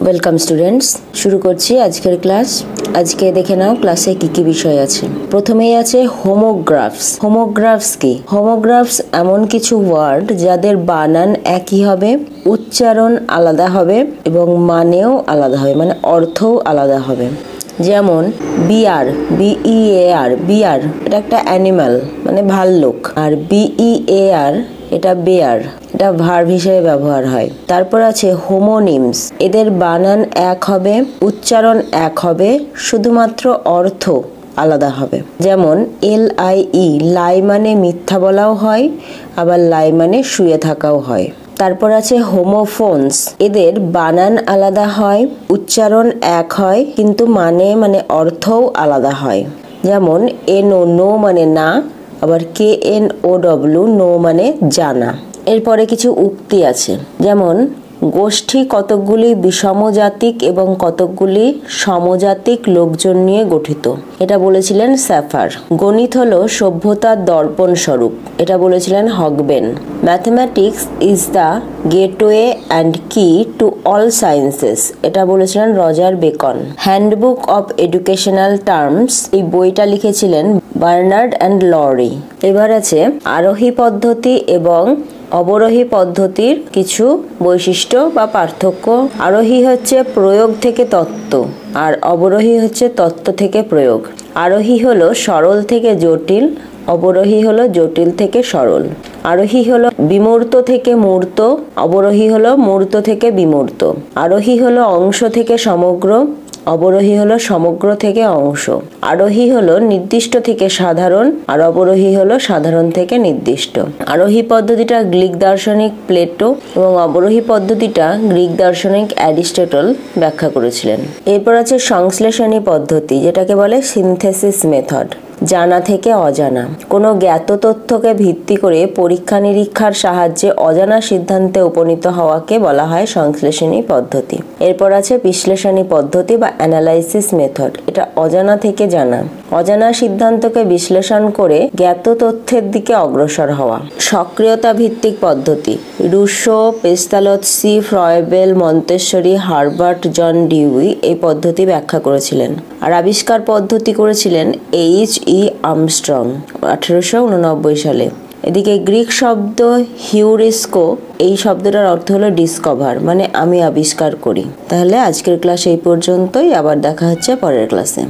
Welcome students, শুরু করছি আজকের ক্লাস। আজকে দেখে নাও ক্লাসে কি কি বিষয় আছে। প্রথমেই আছে হোমোগ্রাফস। হোমোগ্রাফস কি? হোমোগ্রাফস এমন কিছু ওয়ার্ড যাদের বানান একই হবে, উচ্চারণ আলাদা হবে এবং মানেও আলাদা হবে, মানে অর্থও আলাদা হবে। যেমন বিয়ার, বিইএআর, বিয়ার এটা একটা অ্যানিমাল মানে ভাল্লুক, আর বিইএআর এটা বেয়ার, এটা ভার্ব হিসেবে ব্যবহার হয়। তারপর আছে হোমোনিমস, এদের বানান এক হবে, উচ্চারণ এক হবে, শুধুমাত্র অর্থ আলাদা হবে। যেমন LIE, লাই মানে মিথ্যা বলাও হয়, আবার লাই মানে শুয়ে থাকাও হয়। তারপর আছে হোমোফোনস, এদের বানান আলাদা হয়, উচ্চারণ এক হয়, কিন্তু মানে অর্থও আলাদা হয়। যেমন NO, নো মানে না, আবার KNOW, নো মানে জানা। এরপরে কিছু উক্তি আছে, যেমন গোষ্ঠী কতকগুলি বিষমজাতিক এবং কতকগুলি সমজাতিক লোকজন নিয়ে গঠিত, এটা বলেছিলেন স্যাফার। গণিত হলো সভ্যতার দর্পণ স্বরূপ, এটা বলেছিলেন Hogben. Mathematics is the gateway and key to all sciences, এটা বলেছিলেন Roger Bacon. Handbook of educational terms, এই বইটা লিখেছিলেন বার্নার্ড অ্যান্ড লরি। এবার আছে আরোহী পদ্ধতি এবং অবরোহী পদ্ধতির কিছু বৈশিষ্ট্য বা পার্থক্য। আরোহী হচ্ছে প্রয়োগ থেকে তত্ত্ব, আর অবরোহী হচ্ছে তত্ত্ব থেকে প্রয়োগ। আরোহী হলো সরল থেকে জটিল, অবরোহী হলো জটিল থেকে সরল। আরোহী হলো বিমূর্ত থেকে মূর্ত, অবরোহী হলো মূর্ত থেকে বিমূর্ত। আরোহী হলো অংশ থেকে সমগ্র, অবরোহী হলো সমগ্র থেকে অংশ। আরোহী হলো নির্দিষ্ট থেকে সাধারণ, আর অবরোহী হলো সাধারণ থেকে নির্দিষ্ট। আরোহী পদ্ধতিটা গ্রিক দার্শনিক প্লেটো এবং অবরোহী পদ্ধতিটা গ্রিক দার্শনিক অ্যারিস্টটল ব্যাখ্যা করেছিলেন। এরপর আছে সংশ্লেষণী পদ্ধতি, যেটাকে বলে সিনথেসিস মেথড। জানা থেকে অজানা, কোনো জ্ঞাত তথ্যকে ভিত্তি করে পরীক্ষা নিরীক্ষার সাহায্যে অজানা সিদ্ধান্তে উপনীত হওয়াকে বলা হয় সংশ্লেষণী পদ্ধতি। এরপর আছে বিশ্লেষণী পদ্ধতি বা অ্যানালাইসিস মেথড, এটা অজানা থেকে জানা, অজানা সিদ্ধান্তকে বিশ্লেষণ করে জ্ঞাত তথ্যের দিকে অগ্রসর হওয়া। সক্রিয়তা ভিত্তিক পদ্ধতি, Rousseau, Pestalozzi, Froebel, Montessori, Herbart, John Dewey এই পদ্ধতি ব্যাখ্যা করেছিলেন। আর আবিষ্কার পদ্ধতি করেছিলেন H.E. আর্মস্ট্রং 1889 সালে। এদিকে গ্রিক শব্দ হিউরিস্কো, এই শব্দটার অর্থ হলো ডিসকভার, মানে আমি আবিষ্কার করি। তাহলে আজকের ক্লাস এই পর্যন্তই, আবার দেখা হচ্ছে পরের ক্লাসে।